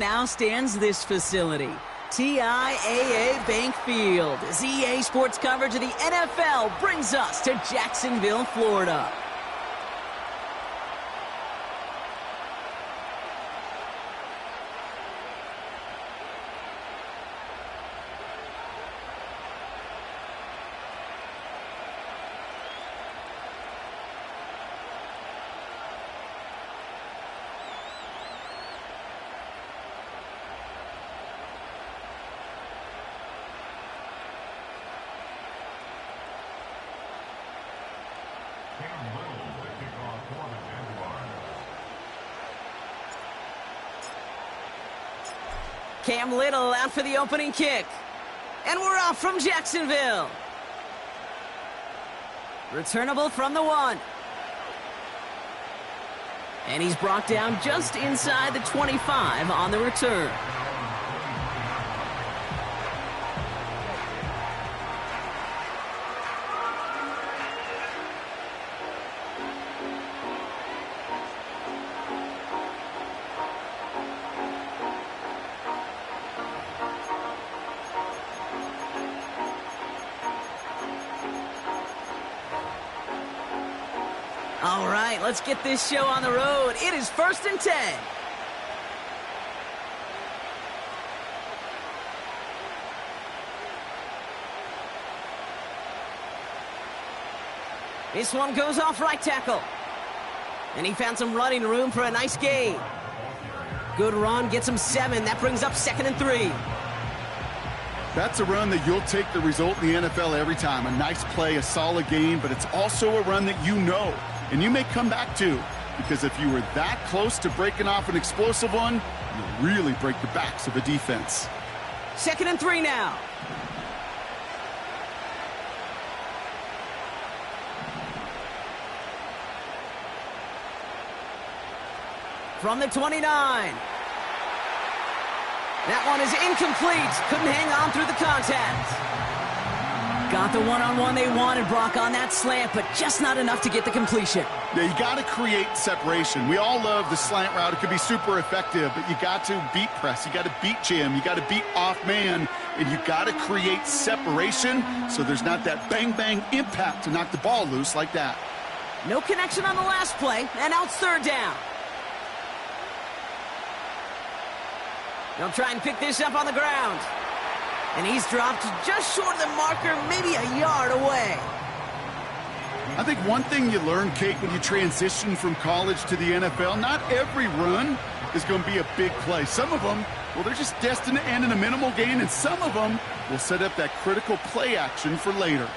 Now stands this facility, TIAA Bank Field, as EA Sports coverage of the NFL brings us to Jacksonville, Florida. Cam Little out for the opening kick. And we're off from Jacksonville. Returnable from the 1. And he's brought down just inside the 25 on the return. All right, let's get this show on the road. It is 1st and 10. This one goes off right tackle. And he found some running room for a nice gain. Good run, gets him 7. That brings up 2nd and 3. That's a run that you'll take the result in the NFL every time. A nice play, a solid gain, but it's also a run that you know and you may come back to, because if you were that close to breaking off an explosive one, you really break the backs of a defense. 2nd and 3 now. From the 29. That one is incomplete. Couldn't hang on through the contact. Got the one-on-one they wanted, Brock, on that slant, but just not enough to get the completion. Yeah, you got to create separation. We all love the slant route. It could be super effective, but you got to beat press. You got to beat jam. You got to beat off man, and you got to create separation so there's not that bang-bang impact to knock the ball loose like that. No connection on the last play, and now it's 3rd down. They'll try and pick this up on the ground. And he's dropped just short of the marker, maybe a yard away. I think one thing you learn, Kate, when you transition from college to the NFL, not every run is going to be a big play. Some of them, well, they're just destined to end in a minimal gain, and some of them will set up that critical play action for later.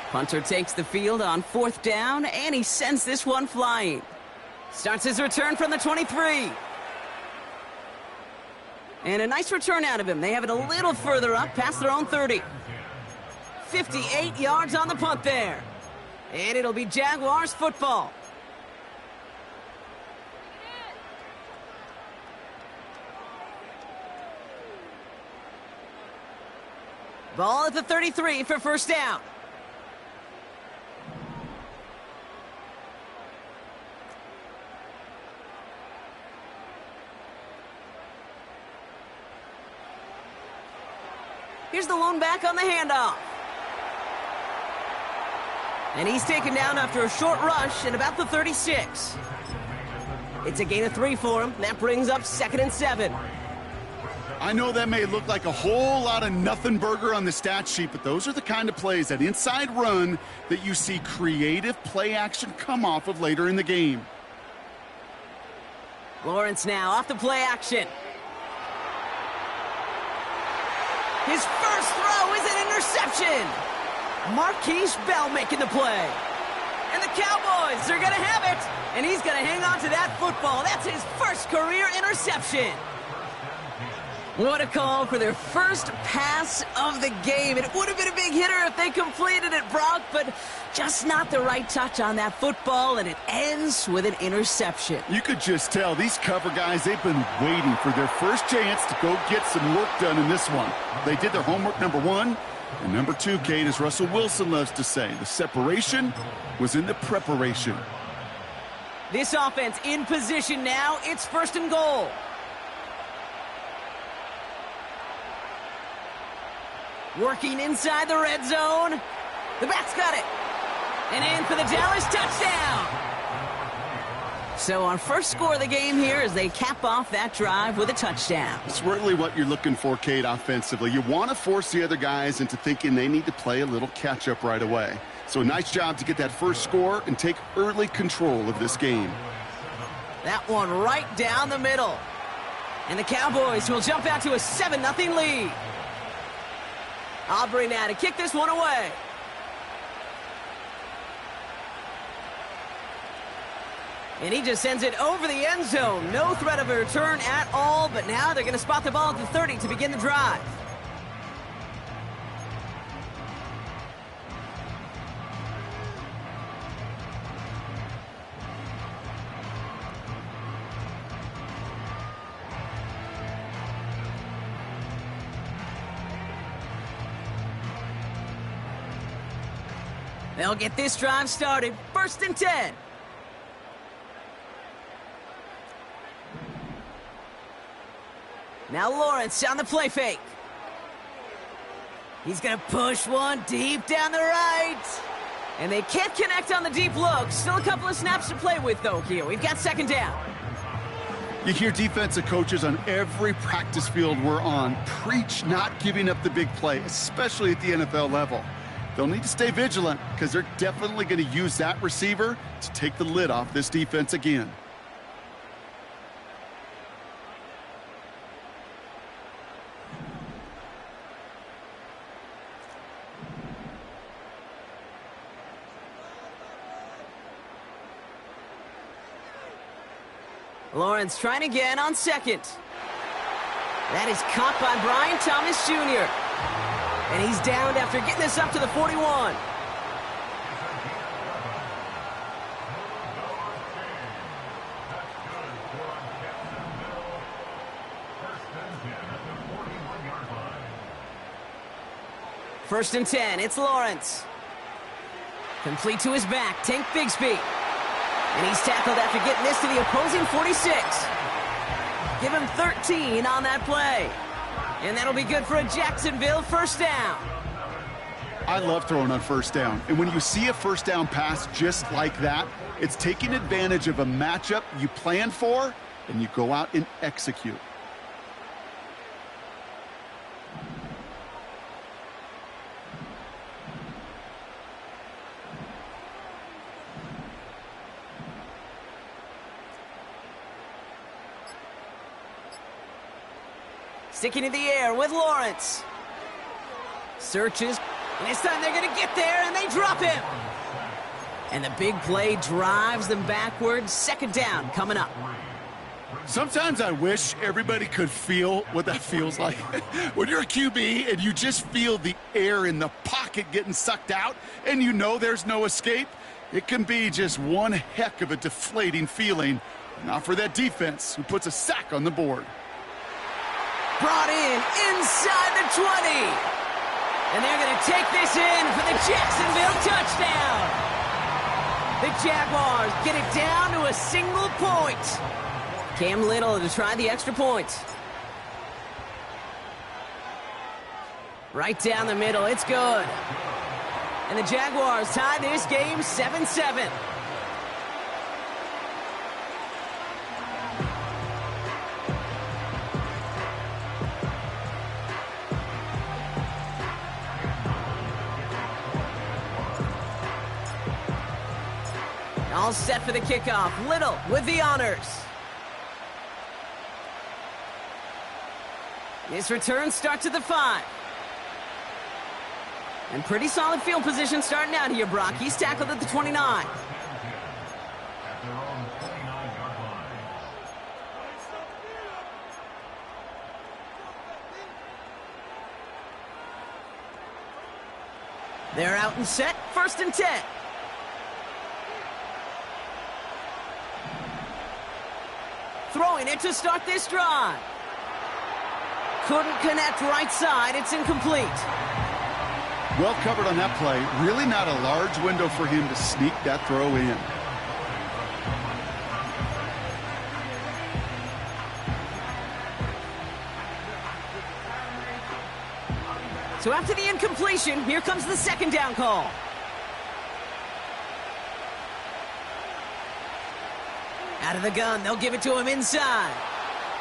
Punter takes the field on 4th down, and he sends this one flying. Starts his return from the 23. And a nice return out of him. They have it a little further up, past their own 30. 58 yards on the punt there. And it'll be Jaguars football. Ball at the 33 for 1st down. Here's the lone back on the handoff. And he's taken down after a short rush at about the 36. It's a gain of 3 for him. That brings up 2nd and 7. I know that may look like a whole lot of nothing burger on the stat sheet, but those are the kind of plays, that inside run, that you see creative play action come off of later in the game. Lawrence now off the play action. His first throw is an interception. Marquise Bell making the play. And the Cowboys are going to have it. And he's going to hang on to that football. That's his first career interception. What a call for their first pass of the game. It would have been a big hitter if they completed it, Brock, but just not the right touch on that football, and it ends with an interception. You could just tell these cover guys, they've been waiting for their first chance to go get some work done in this one. They did their homework, number 1. And number 2, Kate, as Russell Wilson loves to say, the separation was in the preparation. This offense in position now. It's 1st and goal. Working inside the red zone. The back's got it. And in for the Dallas touchdown. So our first score of the game here as they cap off that drive with a touchdown. It's really what you're looking for, Kate, offensively. You want to force the other guys into thinking they need to play a little catch-up right away. So a nice job to get that first score and take early control of this game. That one right down the middle. And the Cowboys will jump out to a 7-0 lead. Aubrey now to kick this one away. And he just sends it over the end zone. No threat of a return at all, but now they're going to spot the ball at the 30 to begin the drive. They'll get this drive started. 1st and 10. Now Lawrence on the play fake. He's going to push one deep down the right. And they can't connect on the deep look. Still a couple of snaps to play with, though, here. We've got 2nd down. You hear defensive coaches on every practice field we're on preach not giving up the big play, especially at the NFL level. They'll need to stay vigilant because they're definitely going to use that receiver to take the lid off this defense again. Lawrence trying again on 2nd. That is caught by Brian Thomas Jr. And he's downed after getting this up to the 41. First and 10, it's Lawrence. Complete to his back, Tank Bigsby. And he's tackled after getting this to the opposing 46. Give him 13 on that play. And that'll be good for a Jacksonville 1st down. I love throwing on 1st down. And when you see a 1st down pass just like that, it's taking advantage of a matchup you plan for, and you go out and execute. Sticking in the air with Lawrence. Searches, and this time they're going to get there, and they drop him. And the big play drives them backwards. 2nd down coming up. Sometimes I wish everybody could feel what that feels like. When you're a QB and you just feel the air in the pocket getting sucked out, and you know there's no escape, it can be just one heck of a deflating feeling. Not for that defense who puts a sack on the board. Brought in inside the 20. And they're going to take this in for the Jacksonville touchdown. The Jaguars get it down to a single point. Cam Little to try the extra point. Right down the middle, it's good. And the Jaguars tie this game 7-7. All set for the kickoff. Little with the honors. This return starts at the 5. And pretty solid field position starting out here, Brock. He's tackled at the 29. They're out and set. 1st and 10. Throwing it to start this drive. Couldn't connect right side. It's incomplete. Well covered on that play. Really not a large window for him to sneak that throw in. So after the incompletion, here comes the second down call. Out of the gun, they'll give it to him inside.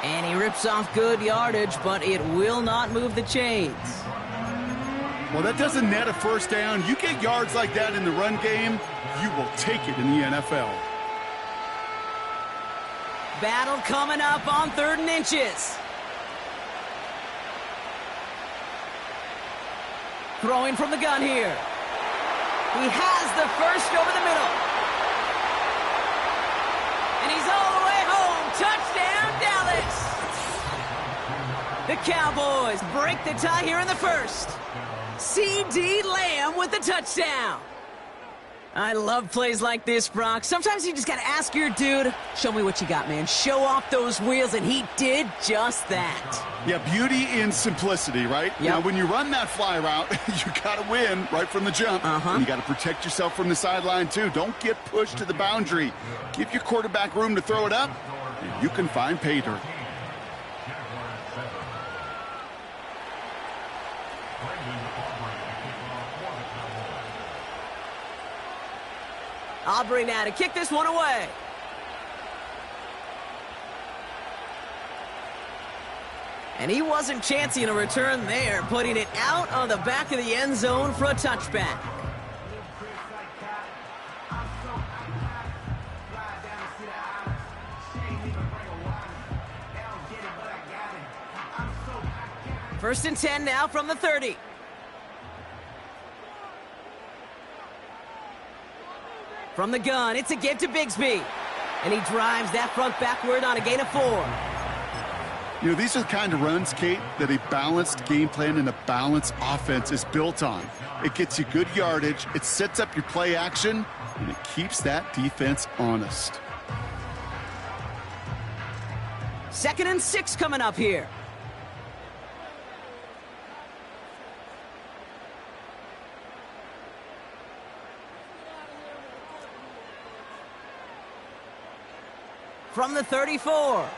And he rips off good yardage, but it will not move the chains. Well, that doesn't net a first down. You get yards like that in the run game, you will take it in the NFL. Battle coming up on 3rd and inches. Throwing from the gun here. He has the first over the middle. And he's all the way home. Touchdown, Dallas. The Cowboys break the tie here in the first. C.D. Lamb with the touchdown. I love plays like this, Brock. Sometimes you just got to ask your dude, show me what you got, man. Show off those wheels, and he did just that. Yeah, beauty in simplicity, right? Yep. Now, when you run that fly route, you got to win right from the jump. And you got to protect yourself from the sideline, too. Don't get pushed to the boundary. Give your quarterback room to throw it up, and you can find pay dirt. Aubrey now to kick this one away. And he wasn't chancing a return there, putting it out on the back of the end zone for a touchback. First and 10 now from the 30. From the gun, it's a get to Bigsby. And he drives that front backward on a gain of 4. You know, these are the kind of runs, Kate, that a balanced game plan and a balanced offense is built on. It gets you good yardage, it sets up your play action, and it keeps that defense honest. 2nd and 6 coming up here. From the 34.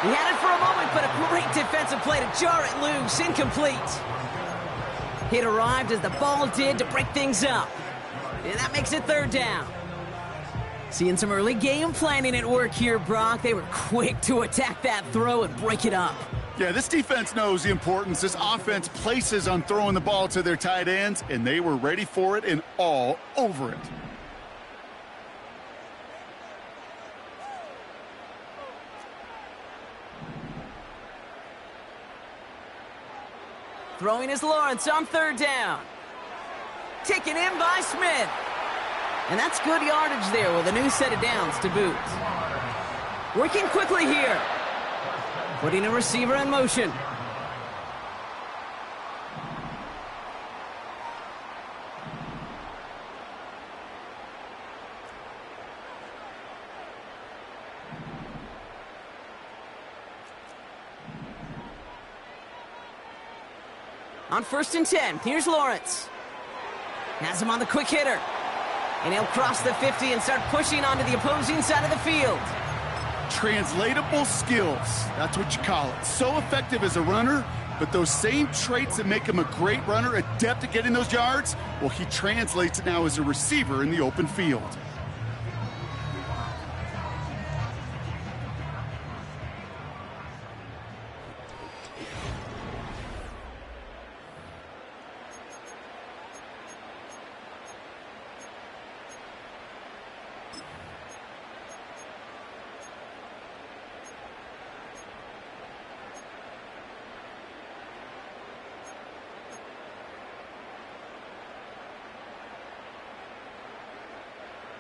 He had it for a moment, but a great defensive play to jar it loose. Incomplete. It arrived as the ball did to break things up. And that makes it 3rd down. Seeing some early game planning at work here, Brock. They were quick to attack that throw and break it up. Yeah, this defense knows the importance this offense places on throwing the ball to their tight ends, and they were ready for it and all over it. Throwing is Lawrence on 3rd down. Taken in by Smith. And that's good yardage there with a new set of downs to boot. Working quickly here. Putting a receiver in motion. On 1st and 10, here's Lawrence. Has him on the quick hitter. And he'll cross the 50 and start pushing onto the opposing side of the field. Translatable skills, that's what you call it. So effective as a runner, but those same traits that make him a great runner, adept at getting those yards, well, he translates it now as a receiver in the open field.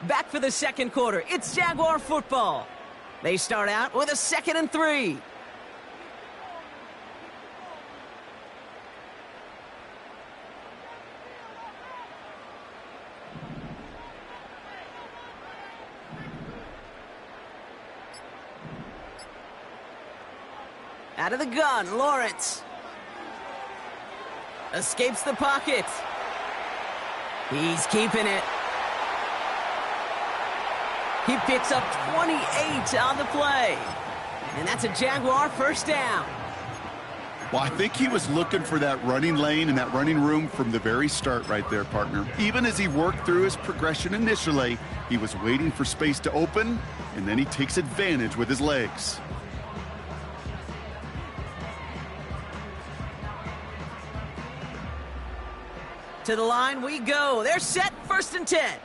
Back for the second quarter. It's Jaguar football. They start out with a 2nd and 3. Out of the gun, Lawrence. Escapes the pocket. He's keeping it. He picks up 28 on the play. And that's a Jaguar first down. Well, I think he was looking for that running lane and that running room from the very start right there, partner. Even as he worked through his progression initially, he was waiting for space to open, and then he takes advantage with his legs. To the line we go. They're set, 1st and 10.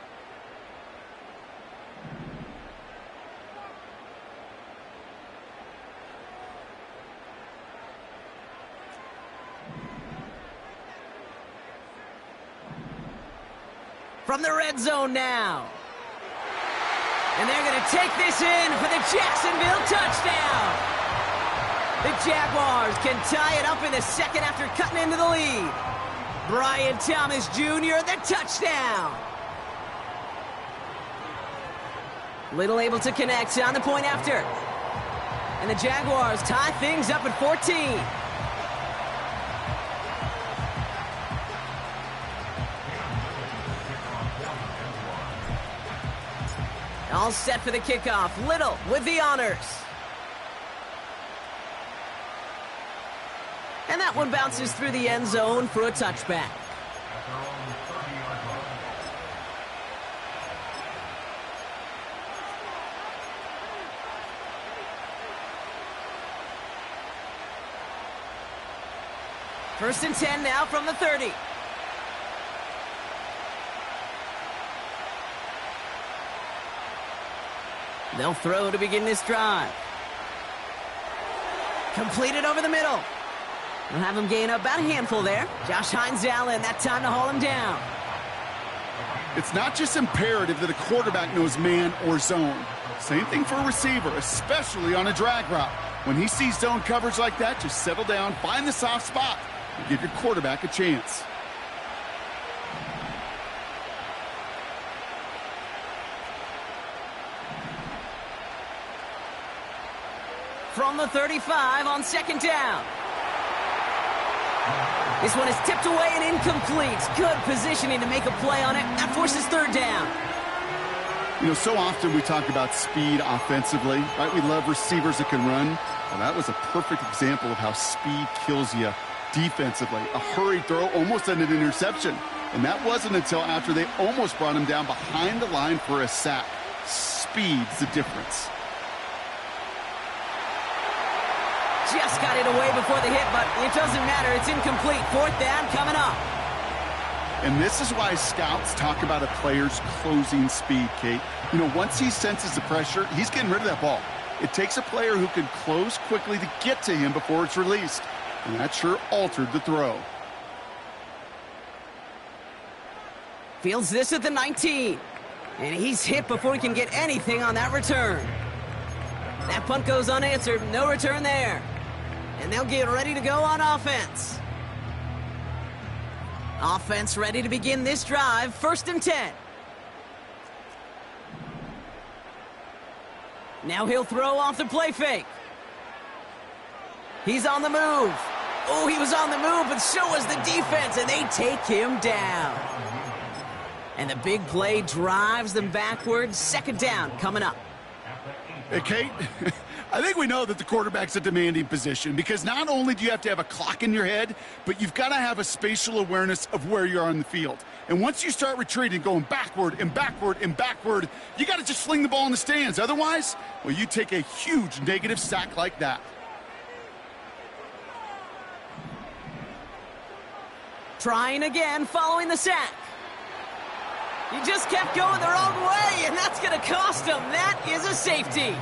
From the red zone now. And they're going to take this in for the Jacksonville touchdown. The Jaguars can tie it up in the second after cutting into the lead. Brian Thomas Jr., the touchdown. Little able to connect on the point after. And the Jaguars tie things up at 14. All set for the kickoff. Little with the honors. And that one bounces through the end zone for a touchback. First and 10 now from the 30. They'll throw to begin this drive. Completed over the middle. They'll have him gain about a handful there. Josh Hines-Allen, that time to haul him down. It's not just imperative that a quarterback knows man or zone. Same thing for a receiver, especially on a drag route. When he sees zone coverage like that, just settle down, find the soft spot, and give your quarterback a chance. From the 35 on 2nd down. This one is tipped away and incomplete. Good positioning to make a play on it. That forces 3rd down. You know, so often we talk about speed offensively, right? We love receivers that can run. Well, that was a perfect example of how speed kills you defensively. A hurried throw almost ended an interception. And that wasn't until after they almost brought him down behind the line for a sack. Speed's the difference. Just got it away before the hit, but it doesn't matter. It's incomplete. 4th down coming up. And this is why scouts talk about a player's closing speed, Kate. You know, once he senses the pressure, he's getting rid of that ball. It takes a player who can close quickly to get to him before it's released. And that sure altered the throw. Fields this at the 19. And he's hit before he can get anything on that return. That punt goes unanswered. No return there. And they'll get ready to go on offense. Offense ready to begin this drive. 1st and 10. Now he'll throw off the play fake. He's on the move. Oh, he was on the move, but so was the defense, and they take him down. And the big play drives them backwards. 2nd down coming up. Hey, Kate, I think we know that the quarterback's a demanding position because not only do you have to have a clock in your head, but you've got to have a spatial awareness of where you are on the field. And once you start retreating, going backward and backward and backward, you got to just fling the ball in the stands. Otherwise, well, you take a huge negative sack like that. Trying again following the sack. He just kept going the wrong way, and that's going to cost him. That is a safety.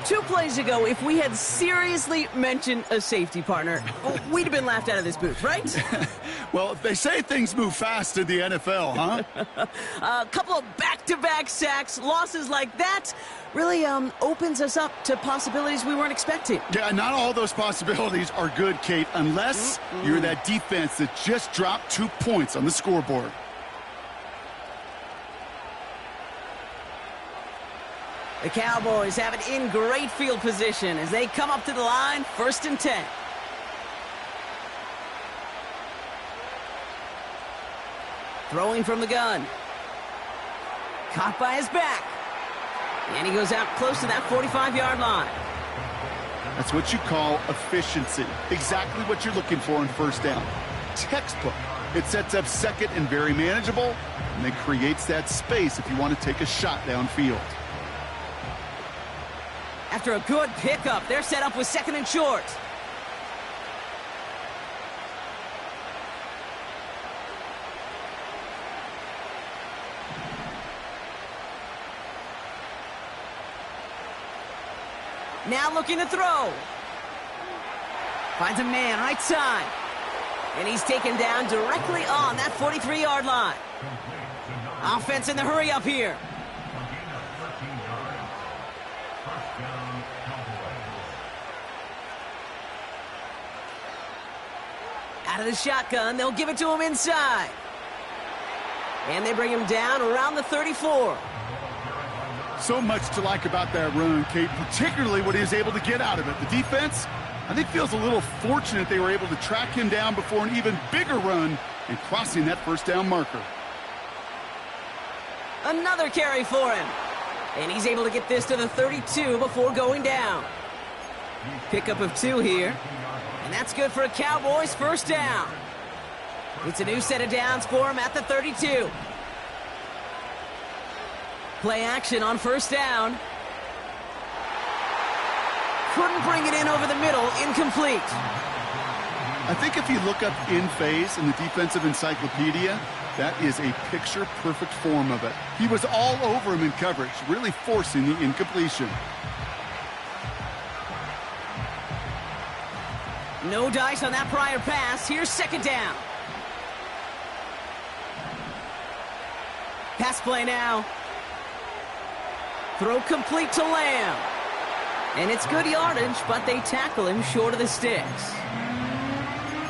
2 plays ago, if we had seriously mentioned a safety partner, we'd have been laughed out of this booth, right? Well, they say things move fast in the NFL, huh? A couple of back-to-back sacks, losses like that, really opens us up to possibilities we weren't expecting. Yeah, not all those possibilities are good, Kate, unless you're that defense that just dropped 2 points on the scoreboard. The Cowboys have it in great field position as they come up to the line, 1st and 10. Throwing from the gun. Caught by his back. And he goes out close to that 45-yard line. That's what you call efficiency. Exactly what you're looking for on first down. Textbook. It sets up second and very manageable, and it creates that space if you want to take a shot downfield. After a good pickup, they're set up with second and short. Now looking to throw. Finds a man right side. And he's taken down directly on that 43-yard line. Offense in the hurry up here. Out of the shotgun, they'll give it to him inside. And they bring him down around the 34. So much to like about that run, Kate, particularly what he was able to get out of it. The defense, I think, feels a little fortunate they were able to track him down before an even bigger run and crossing that first down marker. Another carry for him. And he's able to get this to the 32 before going down. Pickup of 2 here. And that's good for a Cowboys first down. It's a new set of downs for him at the 32. Play action on first down. Couldn't bring it in over the middle. Incomplete. I think if you look up in phase in the defensive encyclopedia, that is a picture-perfect form of it. He was all over him in coverage, really forcing the incompletion. No dice on that prior pass. Here's second down. Pass play now. Throw complete to Lamb. And it's good yardage, but they tackle him short of the sticks.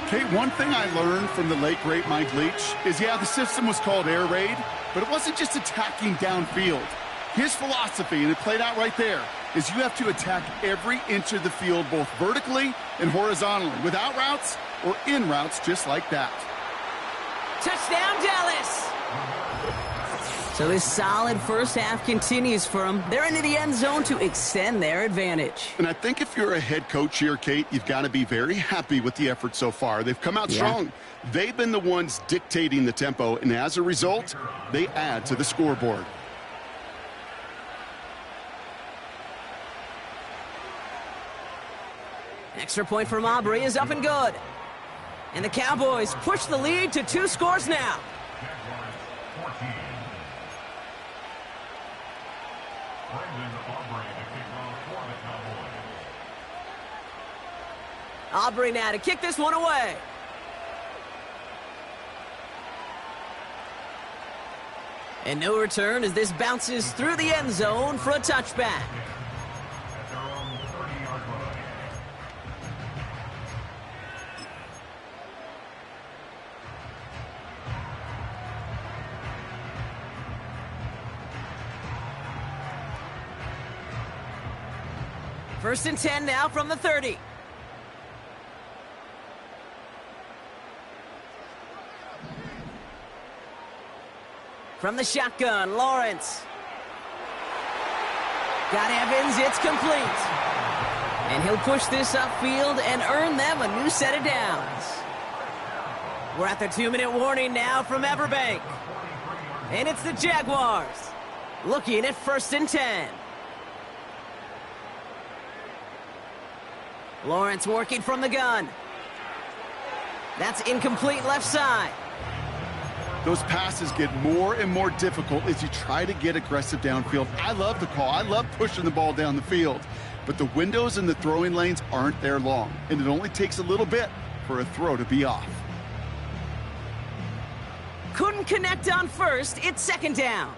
Kate, one thing I learned from the late, great Mike Leach is, yeah, the system was called air raid, but it wasn't just attacking downfield. His philosophy, and it played out right there, is you have to attack every inch of the field, both vertically and horizontally, with out routes or in routes just like that. Touchdown, Dallas! So this solid first half continues for them. They're into the end zone to extend their advantage. And I think if you're a head coach here, Kate, you've got to be very happy with the effort so far. They've come out strong. They've been the ones dictating the tempo, and as a result, they add to the scoreboard. Extra point from Aubrey is up and good. And the Cowboys push the lead to 2 scores now. Aubrey now to kick this one away. And no return as this bounces through the end zone for a touchback. First and 10 now from the 30. From the shotgun, Lawrence. Got Evans, it's complete. And he'll push this upfield and earn them a new set of downs. We're at the 2-minute warning now from Everbank. And it's the Jaguars looking at first and 10. Lawrence working from the gun. That's incomplete left side. Those passes get more and more difficult as you try to get aggressive downfield. I love the call. I love pushing the ball down the field. But the windows in the throwing lanes aren't there long, and it only takes a little bit for a throw to be off. Couldn't connect on first. It's second down.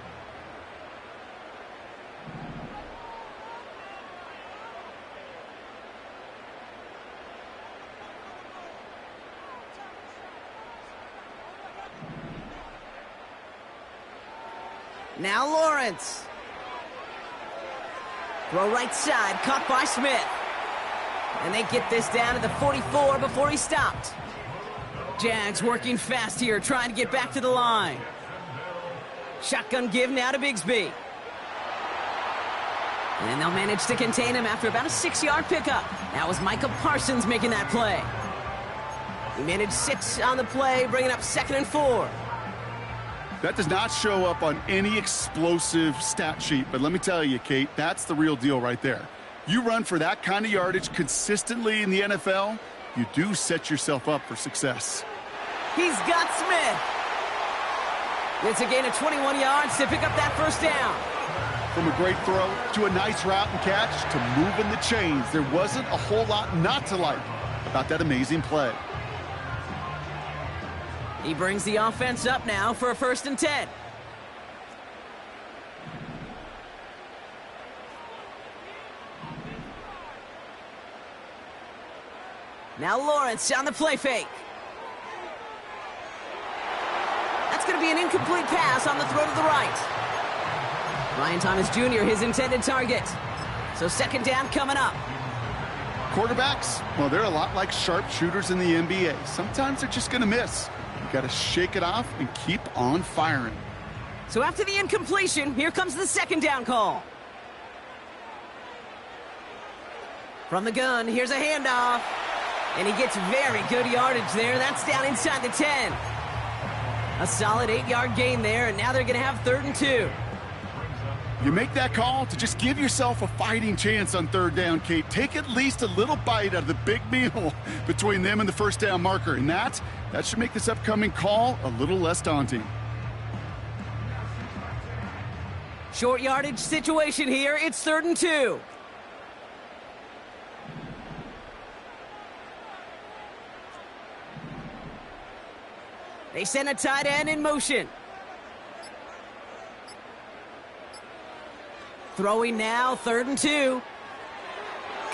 Now Lawrence. Throw right side, caught by Smith. And they get this down to the 44 before he stopped. Jags working fast here, trying to get back to the line. Shotgun give now to Bigsby. And they'll manage to contain him after about a 6-yard pickup. That was Micah Parsons making that play. He managed 6 on the play, bringing up 2nd and 4. That does not show up on any explosive stat sheet, but let me tell you, Kate, that's the real deal right there. You run for that kind of yardage consistently in the NFL, you do set yourself up for success. He's got Smith. It's a gain of 21 yards to pick up that first down. From a great throw to a nice route and catch to moving the chains, there wasn't a whole lot not to like about that amazing play. He brings the offense up now for a 1st and 10. Now Lawrence on the play fake. That's going to be an incomplete pass on the throw to the right. Ryan Thomas Jr., his intended target. So 2nd down coming up. Quarterbacks, well, they're a lot like sharpshooters in the NBA. Sometimes they're just going to miss. You got to shake it off and keep on firing. So after the incompletion, here comes the 2nd down call. From the gun, here's a handoff. And he gets very good yardage there. That's down inside the 10. A solid 8-yard gain there, and now they're going to have 3rd and 2. You make that call to just give yourself a fighting chance on 3rd down, Kate. Take at least a little bite out of the big meal between them and the 1st down marker. And that should make this upcoming call a little less daunting. Short yardage situation here. It's 3rd and 2. They send a tight end in motion. Throwing now, 3rd and 2.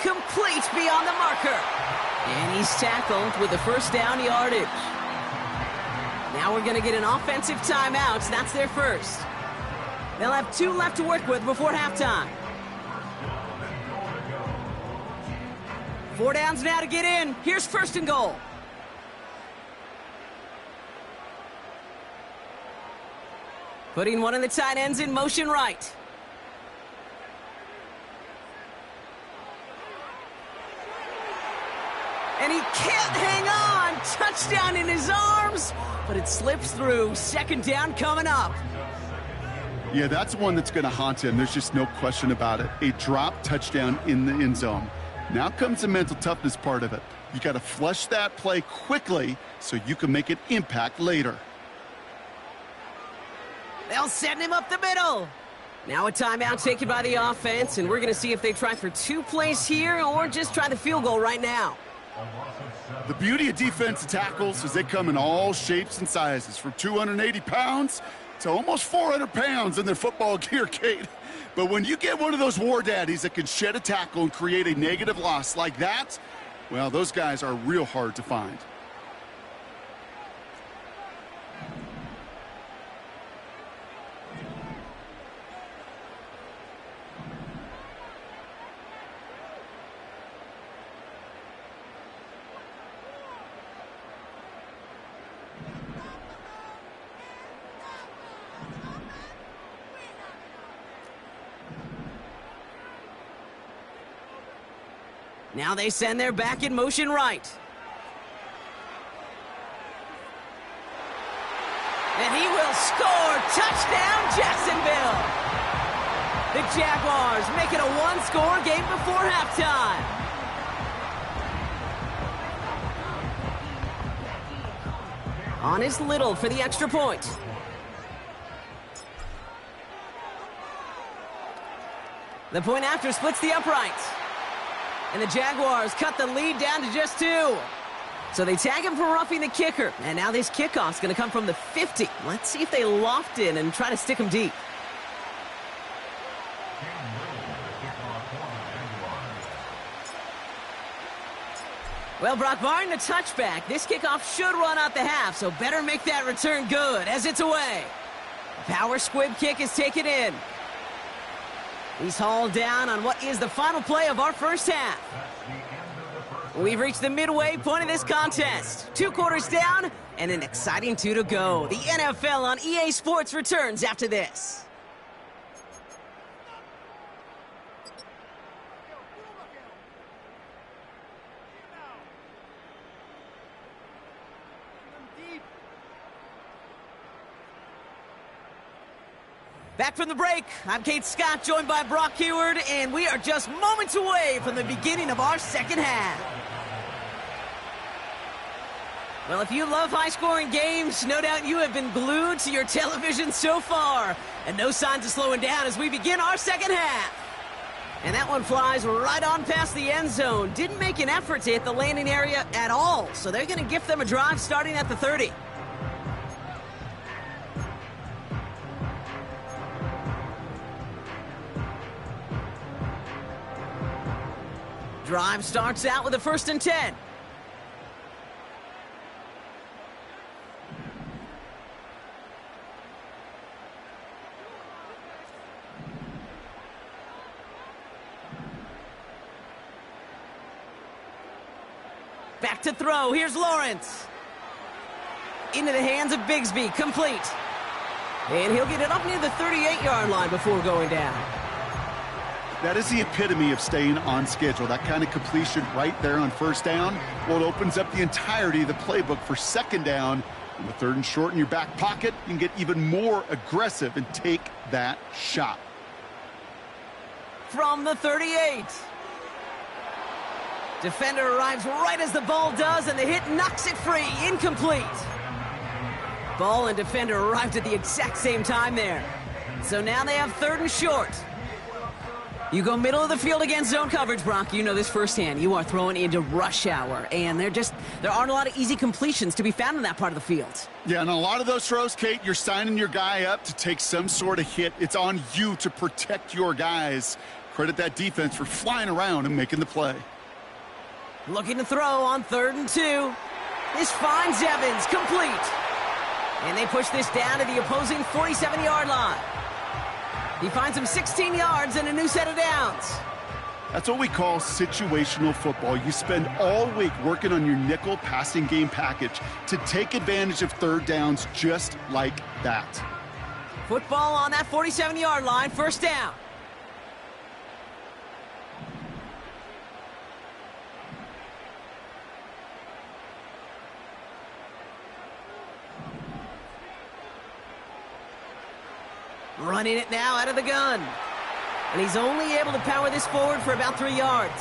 Complete beyond the marker. And he's tackled with the 1st down yardage. Now we're going to get an offensive timeout. That's their first. They'll have 2 left to work with before halftime. 4 downs now to get in. Here's 1st and goal. Putting one of the tight ends in motion right. And he can't hang on. Touchdown in his arms, but it slips through. 2nd down coming up. Yeah, that's one that's going to haunt him. There's just no question about it. A drop touchdown in the end zone. Now comes the mental toughness part of it. You got to flush that play quickly so you can make an impact later. They'll send him up the middle. Now a timeout taken by the offense, and we're going to see if they try for 2 plays here or just try the field goal right now. The beauty of defensive tackles is they come in all shapes and sizes, from 280 pounds to almost 400 pounds in their football gear, Kate. But when you get one of those war daddies that can shed a tackle and create a negative loss like that, well, those guys are real hard to find. Now they send their back in motion right. And he will score. Touchdown, Jacksonville. The Jaguars make it a 1-score game before halftime. On is Little for the extra point. The point after splits the uprights. And the Jaguars cut the lead down to just 2. So they tag him for roughing the kicker. And now this kickoff's going to come from the 50. Let's see if they loft in and try to stick him deep. Well, Brock, barring the touchback, this kickoff should run out the half, so better make that return good as it's away. Power squib kick is taken in. He's hauled down on what is the final play of our first half. We've reached the midway point of this contest. 2 quarters down and an exciting 2 to go. The NFL on EA Sports returns after this. Back from the break, I'm Kate Scott, joined by Brock Heward, and we are just moments away from the beginning of our second half. Well, if you love high-scoring games, no doubt you have been glued to your television so far. And no signs of slowing down as we begin our second half. And that one flies right on past the end zone. Didn't make an effort to hit the landing area at all, so they're going to gift them a drive starting at the 30. Drive starts out with a 1st and 10. Back to throw. Here's Lawrence. Into the hands of Bigsby. Complete. And he'll get it up near the 38-yard line before going down. That is the epitome of staying on schedule. That kind of completion right there on 1st down. Well, it opens up the entirety of the playbook for 2nd down. And with 3rd and short in your back pocket, you can get even more aggressive and take that shot. From the 38. Defender arrives right as the ball does, and the hit knocks it free. Incomplete. Ball and defender arrived at the exact same time there. So now they have 3rd and short. You go middle of the field against zone coverage, Brock. You know this firsthand. You are throwing into rush hour, and there aren't a lot of easy completions to be found in that part of the field. Yeah, and a lot of those throws, Kate, you're signing your guy up to take some sort of hit. It's on you to protect your guys. Credit that defense for flying around and making the play. Looking to throw on 3rd and 2. This finds Evans, complete. And they push this down to the opposing 47-yard line. He finds him 16 yards and a new set of downs. That's what we call situational football. You spend all week working on your nickel passing game package to take advantage of 3rd downs just like that. Football on that 47-yard line, 1st down. Running it now out of the gun. And he's only able to power this forward for about 3 yards.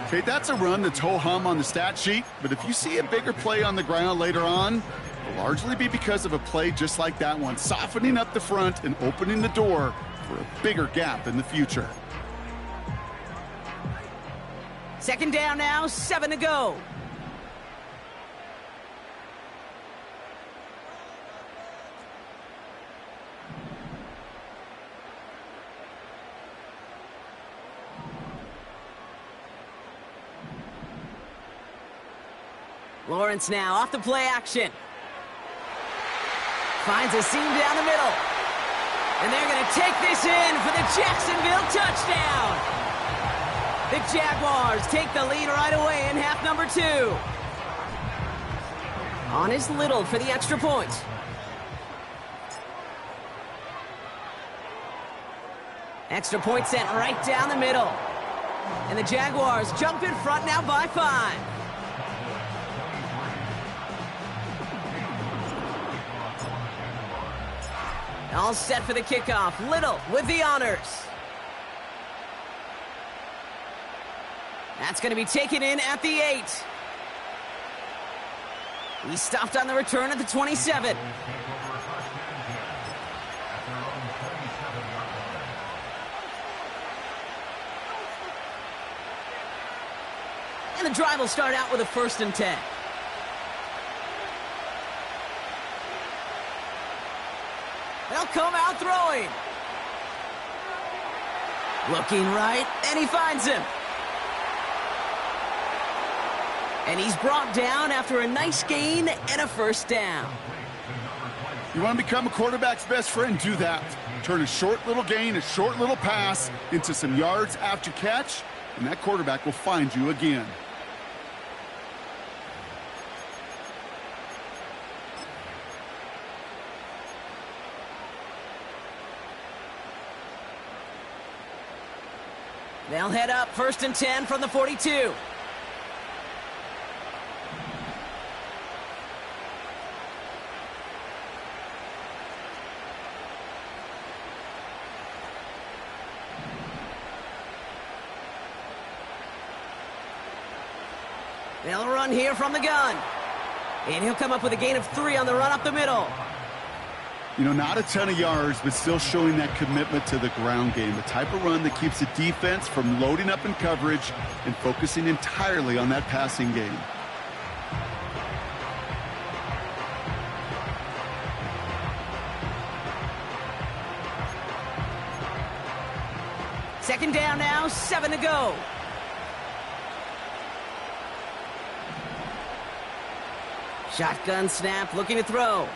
Okay, that's a run that's ho-hum on the stat sheet, but if you see a bigger play on the ground later on, it'll largely be because of a play just like that one, softening up the front and opening the door for a bigger gap in the future. 2nd down now, 7 to go. Lawrence now off the play action. Finds a seam down the middle. And they're going to take this in for the Jacksonville touchdown. The Jaguars take the lead right away in half number 2. On is Little for the extra point. Extra point sent right down the middle. And the Jaguars jump in front now by 5. All set for the kickoff. Little with the honors. That's going to be taken in at the 8. He stopped on the return at the 27. And the drive will start out with a 1st and 10. They'll come out throwing. Looking right, and he finds him. And he's brought down after a nice gain and a 1st down. You want to become a quarterback's best friend? Do that. Turn a short little gain, a short little pass into some yards after catch, and that quarterback will find you again. They'll head up 1st and 10 from the 42. They'll run here from the gun. And he'll come up with a gain of 3 on the run up the middle. You know, not a ton of yards, but still showing that commitment to the ground game. The type of run that keeps the defense from loading up in coverage and focusing entirely on that passing game. Second down now, 7 to go. Shotgun snap, looking to throw.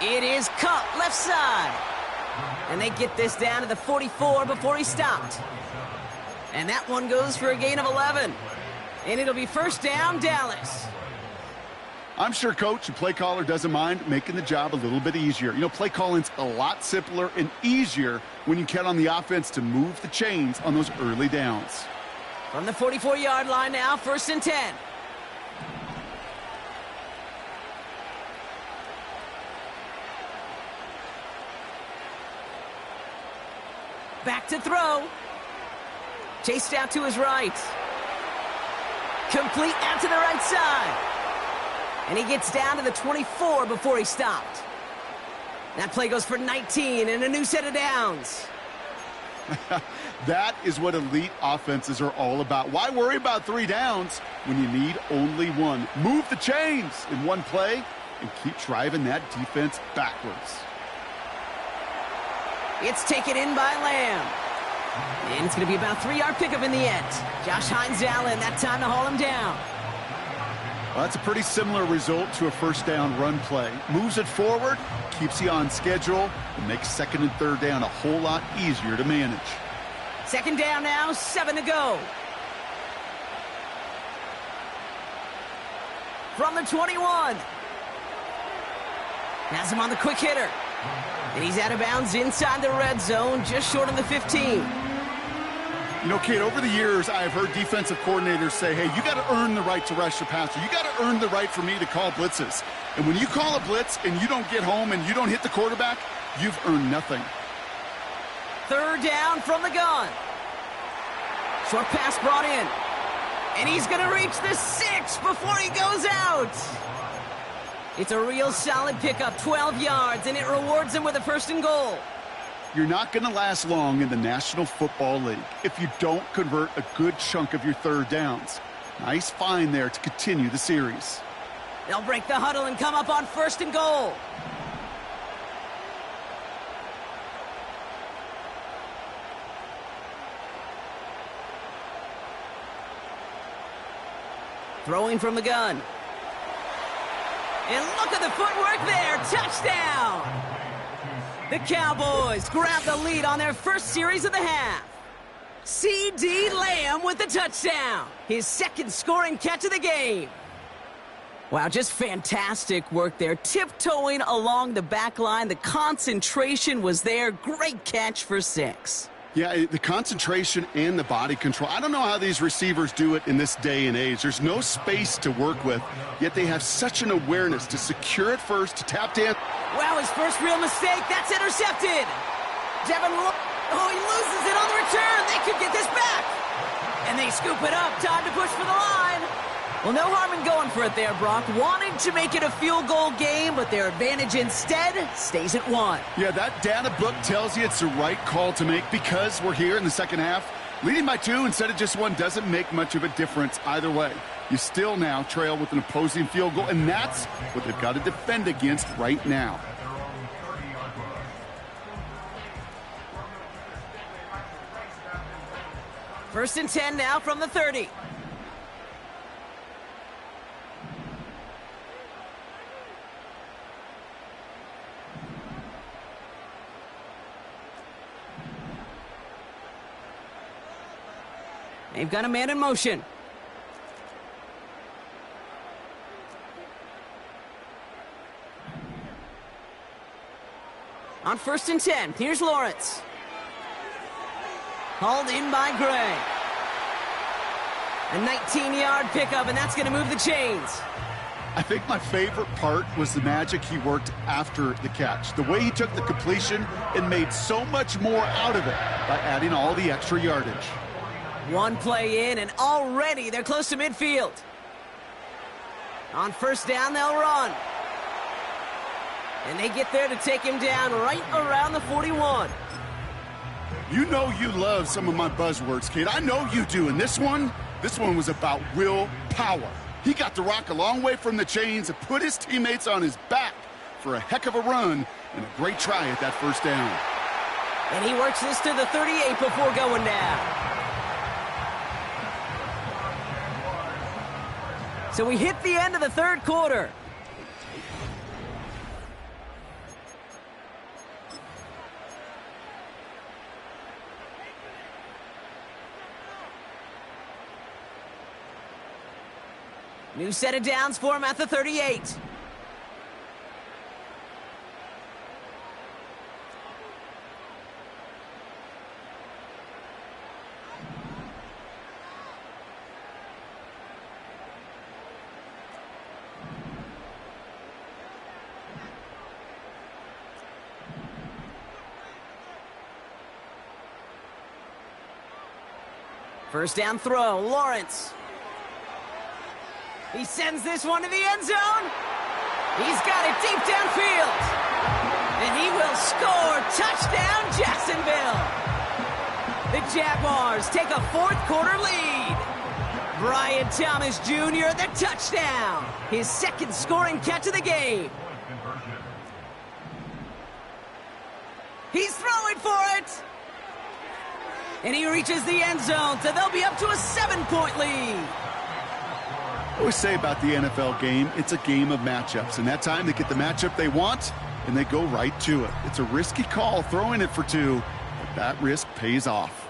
It is Kupp, left side. And they get this down to the 44 before he stopped. And that one goes for a gain of 11. And it'll be first down, Dallas. I'm sure coach and play caller doesn't mind making the job a little bit easier. You know, play calling's a lot simpler and easier when you count on the offense to move the chains on those early downs. From the 44-yard line now, 1st and 10. Back to throw. Chased out to his right. Complete out to the right side. And he gets down to the 24 before he stopped. That play goes for 19 and a new set of downs. That is what elite offenses are all about. Why worry about 3 downs when you need only 1? Move the chains in one play and keep driving that defense backwards. It's taken in by Lamb. And it's going to be about a 3-yard pickup in the end. Josh Hines Allen, that time to haul him down. Well, that's a pretty similar result to a first down run play. Moves it forward, keeps you on schedule, and makes 2nd and 3rd down a whole lot easier to manage. Second down now, 7 to go. From the 21. Has him on the quick hitter. And he's out of bounds inside the red zone, just short of the 15. You know, Kate, over the years, I've heard defensive coordinators say, hey, you got to earn the right to rush the passer. You got to earn the right for me to call blitzes. And when you call a blitz and you don't get home and you don't hit the quarterback, you've earned nothing. 3rd down from the gun. Short pass brought in. And he's going to reach the 6 before he goes out. It's a real solid pickup, 12 yards, and it rewards him with a 1st and goal. You're not going to last long in the National Football League if you don't convert a good chunk of your 3rd downs. Nice find there to continue the series. They'll break the huddle and come up on 1st and goal. Throwing from the gun. And look at the footwork there. Touchdown! The Cowboys grab the lead on their first series of the half. C.D. Lamb with the touchdown. His 2nd scoring catch of the game. Wow, just fantastic work there. Tiptoeing along the back line. The concentration was there. Great catch for 6. Yeah, the concentration and the body control. I don't know how these receivers do it in this day and age. There's no space to work with, yet they have such an awareness to secure it first, to tap dance. Wow, his first real mistake. That's intercepted. Devin, he loses it on the return. They could get this back. And they scoop it up. Time to push for the line. Well, no harm in going for it there, Brock. Wanted to make it a field goal game, but their advantage instead stays at 1. Yeah, that data book tells you it's the right call to make because we're here in the second half. Leading by 2 instead of just 1 doesn't make much of a difference either way. You still now trail with an opposing field goal, and that's what they've got to defend against right now. First and 10 now from the 30. They've got a man in motion. On 1st and 10, here's Lawrence. Hauled in by Gray. A 19-yard pickup, and that's going to move the chains. I think my favorite part was the magic he worked after the catch. The way he took the completion and made so much more out of it by adding all the extra yardage. One play in, and already they're close to midfield. On first down, they'll run. And they get there to take him down right around the 41. You know you love some of my buzzwords, kid. I know you do. And this one was about willpower. He got the rock a long way from the chains and put his teammates on his back for a heck of a run and a great try at that first down. And he works this to the 38 before going down. So we hit the end of the third quarter. New set of downs for him at the 38. First down throw, Lawrence. He sends this one to the end zone. He's got it deep downfield. And he will score. Touchdown, Jacksonville. The Jaguars take a fourth quarter lead. Brian Thomas Jr., the touchdown. His second scoring catch of the game. He's throwing for it. And he reaches the end zone, so they'll be up to a 7-point lead. I always say about the NFL game, it's a game of matchups. And that time they get the matchup they want, and they go right to it. It's a risky call throwing it for two, but that risk pays off.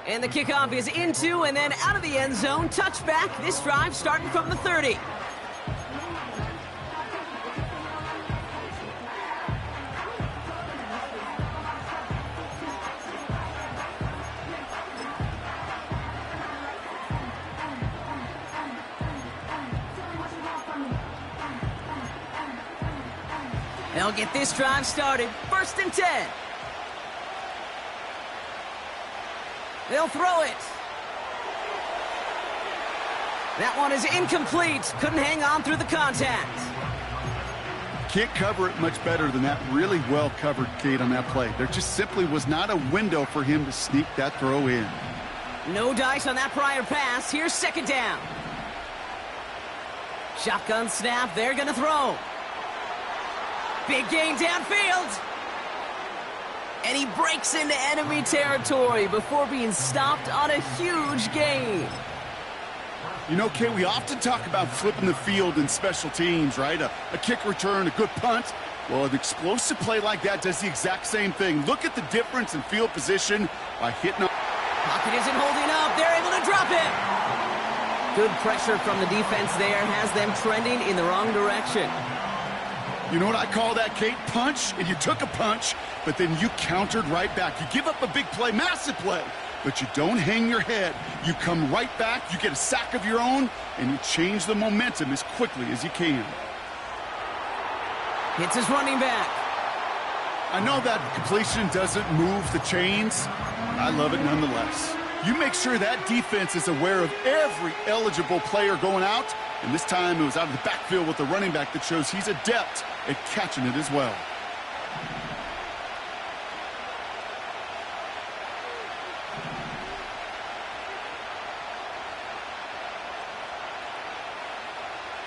And the kickoff is into and then out of the end zone. Touchback, this drive starting from the 30. They'll get this drive started. First and 10. They'll throw it. That one is incomplete. Couldn't hang on through the contact. Can't cover it much better than that really well-covered kid on that play. There just simply was not a window for him to sneak that throw in. No dice on that prior pass. Here's second down. Shotgun snap. They're going to throw. Big gain downfield. And he breaks into enemy territory before being stopped on a huge gain. You know, Kay, we often talk about flipping the field in special teams, right? A kick return, a good punt. Well, an explosive play like that does the exact same thing. Look at the difference in field position by hitting up. Pocket isn't holding up. They're able to drop it. Good pressure from the defense there has them trending in the wrong direction. You know what I call that, Kate? Punch, and you took a punch, but then you countered right back. You give up a big play, massive play, but you don't hang your head. You come right back, you get a sack of your own, and you change the momentum as quickly as you can. Hits his running back. I know that completion doesn't move the chains, but I love it nonetheless. You make sure that defense is aware of every eligible player going out, and this time it was out of the backfield with the running back that shows he's adept at catching it as well.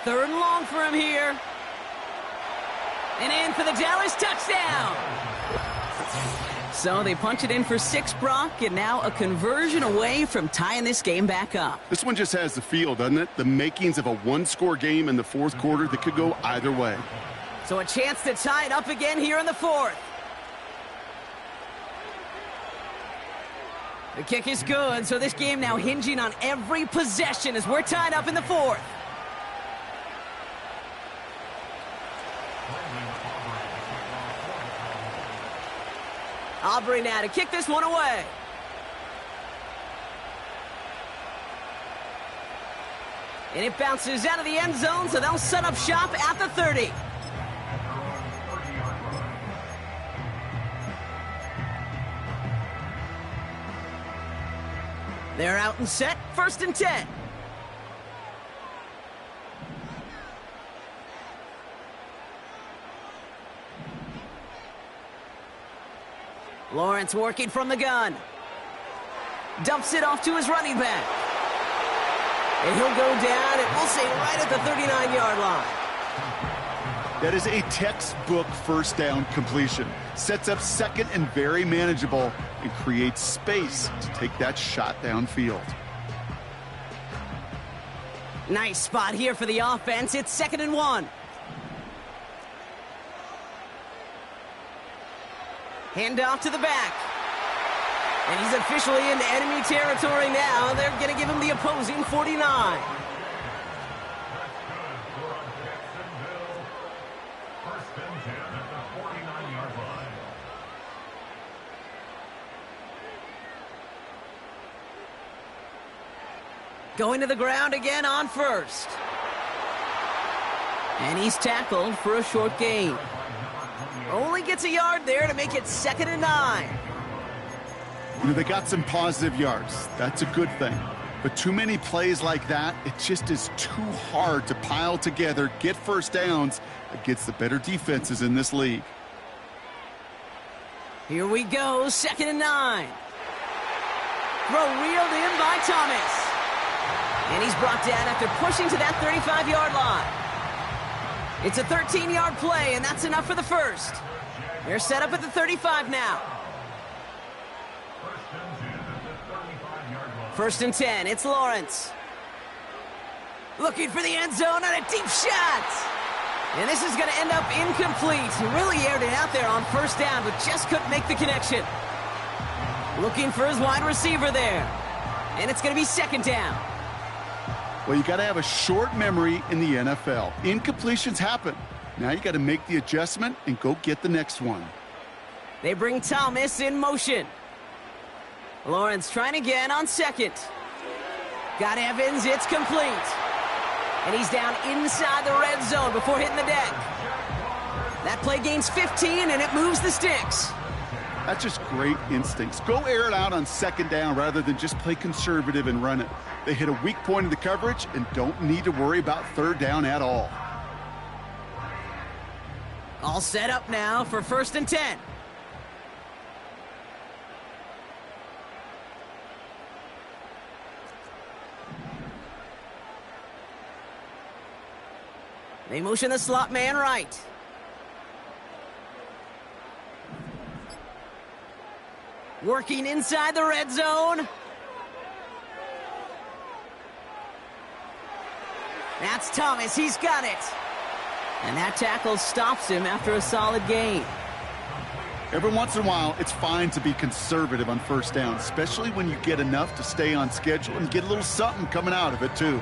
Third and long for him here. And in for the Dallas touchdown. So they punch it in for 6, Brock, and now a conversion away from tying this game back up. This one just has the feel, doesn't it? The makings of a one-score game in the fourth quarter that could go either way. So a chance to tie it up again here in the fourth. The kick is good, so this game now hinging on every possession as we're tied up in the fourth. Aubrey now to kick this one away. And it bounces out of the end zone, so they'll set up shop at the 30. They're out and set, 1st and 10. Lawrence working from the gun. Dumps it off to his running back. And he'll go down, and we'll say right at the 39-yard line. That is a textbook first down completion. Sets up second and very manageable and creates space to take that shot downfield. Nice spot here for the offense. It's 2nd and 1. Hand off to the back. And he's officially into enemy territory now. They're going to give him the opposing 49. Going to the ground again on 1st. And he's tackled for a short gain. Only gets a yard there to make it 2nd and 9. You know, they got some positive yards. That's a good thing. But too many plays like that, it just is too hard to pile together, get first downs against the better defenses in this league. Here we go, 2nd and 9. Throw reeled in by Thomas. And he's brought down after pushing to that 35-yard line. It's a 13-yard play, and that's enough for the first. They're set up at the 35 now. 1st and 10, it's Lawrence. Looking for the end zone on a deep shot. And this is going to end up incomplete. He really aired it out there on 1st down, but just couldn't make the connection. Looking for his wide receiver there. And it's going to be 2nd down. Well, you got to have a short memory in the NFL. Incompletions happen. Now you got to make the adjustment and go get the next one. They bring Thomas in motion. Lawrence trying again on 2nd. Got Evans, it's complete. And he's down inside the red zone before hitting the deck. That play gains 15, and it moves the sticks. That's just great instincts. Go air it out on 2nd down rather than just play conservative and run it. They hit a weak point in the coverage and don't need to worry about 3rd down at all. All set up now for 1st and 10. They motion the slot man right. Working inside the red zone. That's Thomas, he's got it. And that tackle stops him after a solid gain. Every once in a while, it's fine to be conservative on 1st down, especially when you get enough to stay on schedule and get a little something coming out of it, too.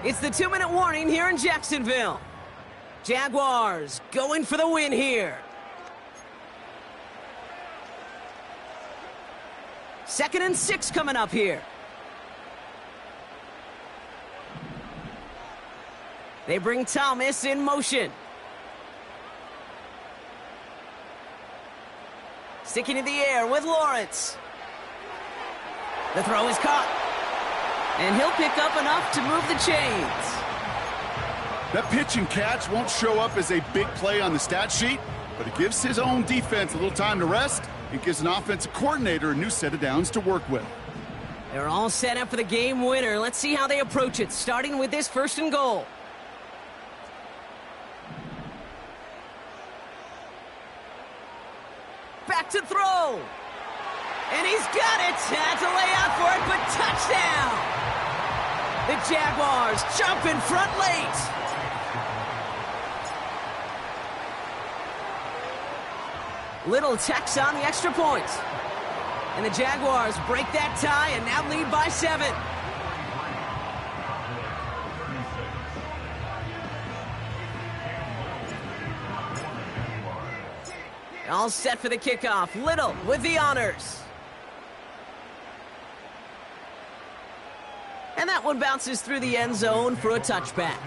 It's the 2-minute warning here in Jacksonville. Jaguars going for the win here. 2nd and 6 coming up here. They bring Thomas in motion. Sticking in the air with Lawrence. The throw is caught. And he'll pick up enough to move the chains. That pitch and catch won't show up as a big play on the stat sheet, but it gives his own defense a little time to rest. It gives an offensive coordinator a new set of downs to work with. They're all set up for the game winner. Let's see how they approach it, starting with this 1st and goal. Back to throw. And he's got it. Had to lay out for it, but touchdown. The Jaguars jump in front late. Little tacks on the extra point. And the Jaguars break that tie and now lead by 7. All set for the kickoff. Little with the honors. And that one bounces through the end zone for a touchback.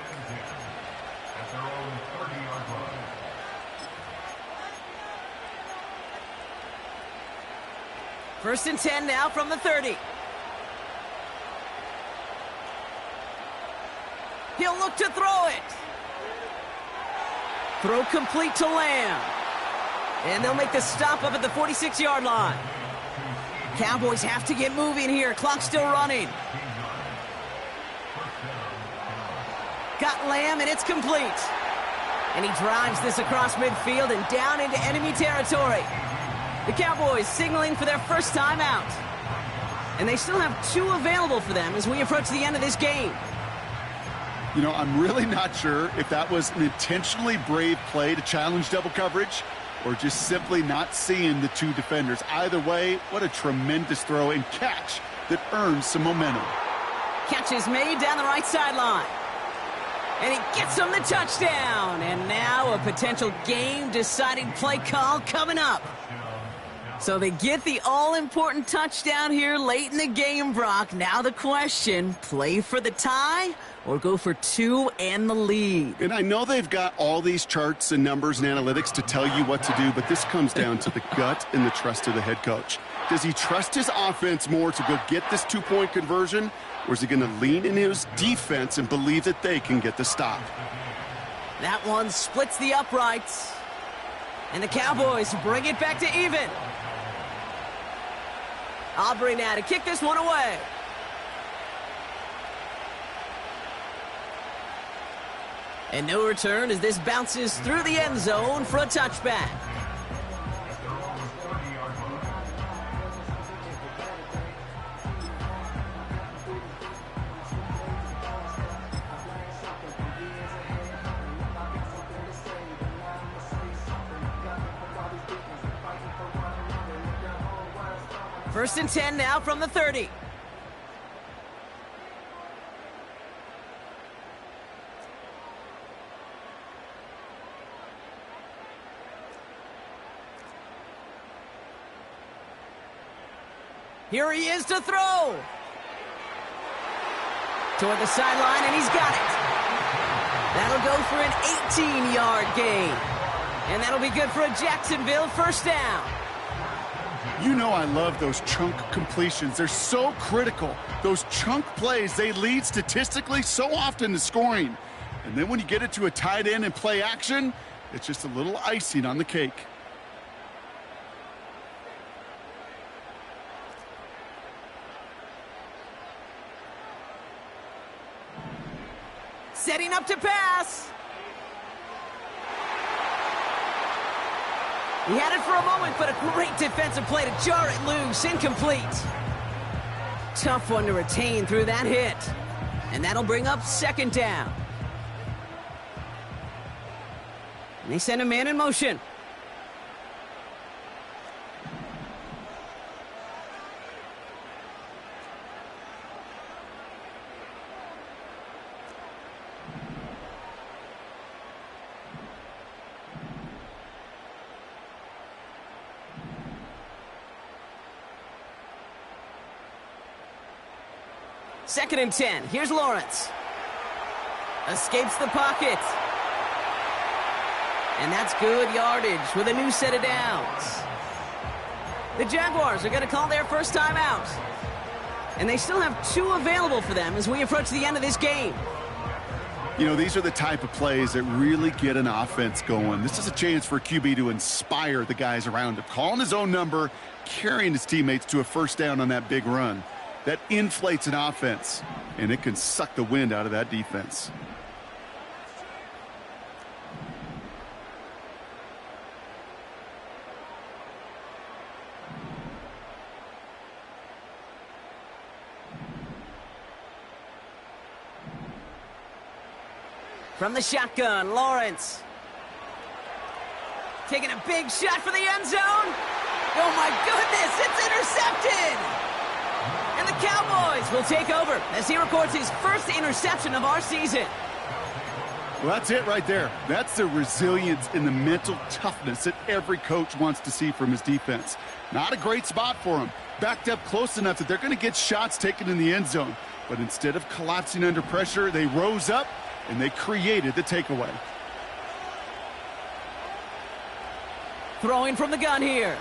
First and 10 now from the 30. He'll look to throw it. Throw complete to Lamb. And they'll make the stop up at the 46-yard line. Cowboys have to get moving here. Clock's still running. Got Lamb, and it's complete. And he drives this across midfield and down into enemy territory. The Cowboys signaling for their first time out. And they still have 2 available for them as we approach the end of this game. You know, I'm really not sure if that was an intentionally brave play to challenge double coverage or just simply not seeing the 2 defenders. Either way, what a tremendous throw and catch that earns some momentum. Catch is made down the right sideline. And he gets him the touchdown. And now a potential game-deciding play call coming up. So they get the all-important touchdown here late in the game, Brock. Now the question, play for the tie or go for 2 and the lead? And I know they've got all these charts and numbers and analytics to tell you what to do, but this comes down to the gut and the trust of the head coach. Does he trust his offense more to go get this 2-point conversion, or is he going to lean in his defense and believe that they can get the stop? That one splits the uprights. And the Cowboys bring it back to even. Aubrey now to kick this one away. And no return as this bounces through the end zone for a touchback. First and 10 now from the 30. Here he is to throw. Toward the sideline, and he's got it. That'll go for an 18-yard gain. And that'll be good for a Jacksonville first down. You know I love those chunk completions. They're so critical. Those chunk plays, they lead statistically so often to scoring. And then when you get it to a tight end and play action, it's just a little icing on the cake. Setting up to pass. He had it for a moment, but a great defensive play to jar it loose. Incomplete. Tough one to retain through that hit. And that'll bring up second down. And they send a man in motion. Second and 10. Here's Lawrence. Escapes the pocket. And that's good yardage with a new set of downs. The Jaguars are going to call their first time out. And they still have 2 available for them as we approach the end of this game. You know, these are the type of plays that really get an offense going. This is a chance for a QB to inspire the guys around him. Calling his own number, carrying his teammates to a first down on that big run. That inflates an offense, and it can suck the wind out of that defense. From the shotgun, Lawrence. Taking a big shot for the end zone. Oh my goodness, it's intercepted! And the Cowboys will take over as he records his first interception of our season. Well, that's it right there. That's the resilience and the mental toughness that every coach wants to see from his defense. Not a great spot for him. Backed up close enough that they're going to get shots taken in the end zone. But instead of collapsing under pressure, they rose up and they created the takeaway. Throwing from the gun here.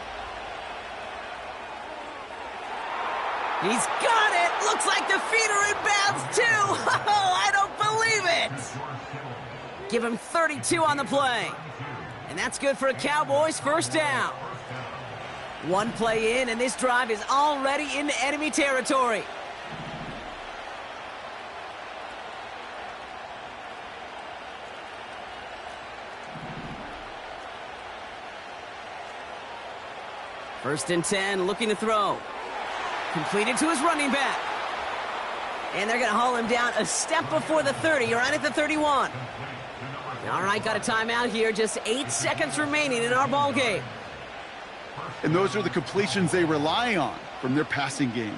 He's got it! Looks like the feet are in bounds, too! Oh, I don't believe it! Give him 32 on the play. And that's good for a Cowboys first down. One play in, and this drive is already into enemy territory. First and 10, looking to throw. Completed to his running back. And they're going to haul him down a step before the 30, right at the 31. All right, got a timeout here. Just 8 seconds remaining in our ball game. And those are the completions they rely on from their passing game.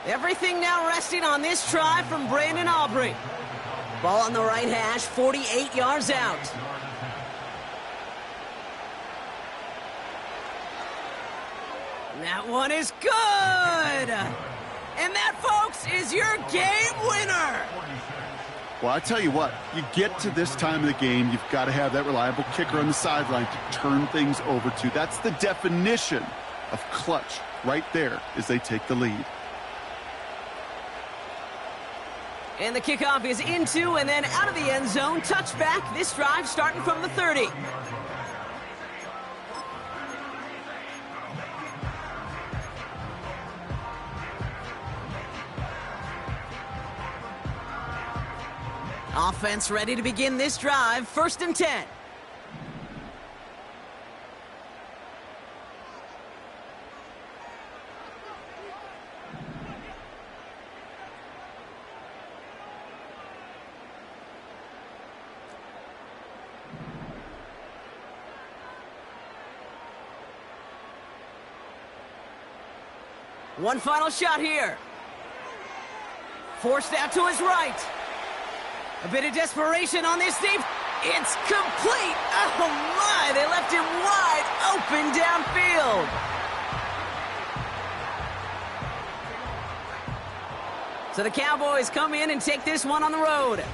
Everything now resting on this try from Brandon Aubrey. Ball on the right hash, 48 yards out. That one is good! And that, folks, is your game winner! Well, I tell you what, you get to this time of the game, you've got to have that reliable kicker on the sideline to turn things over to. That's the definition of clutch right there as they take the lead. And the kickoff is into and then out of the end zone. Touchback. This drive starting from the 30. Offense ready to begin this drive. First and 10. One final shot here. Forced out to his right. A bit of desperation on this deep. It's complete. Oh, my. They left him wide open downfield. So the Cowboys come in and take this one on the road.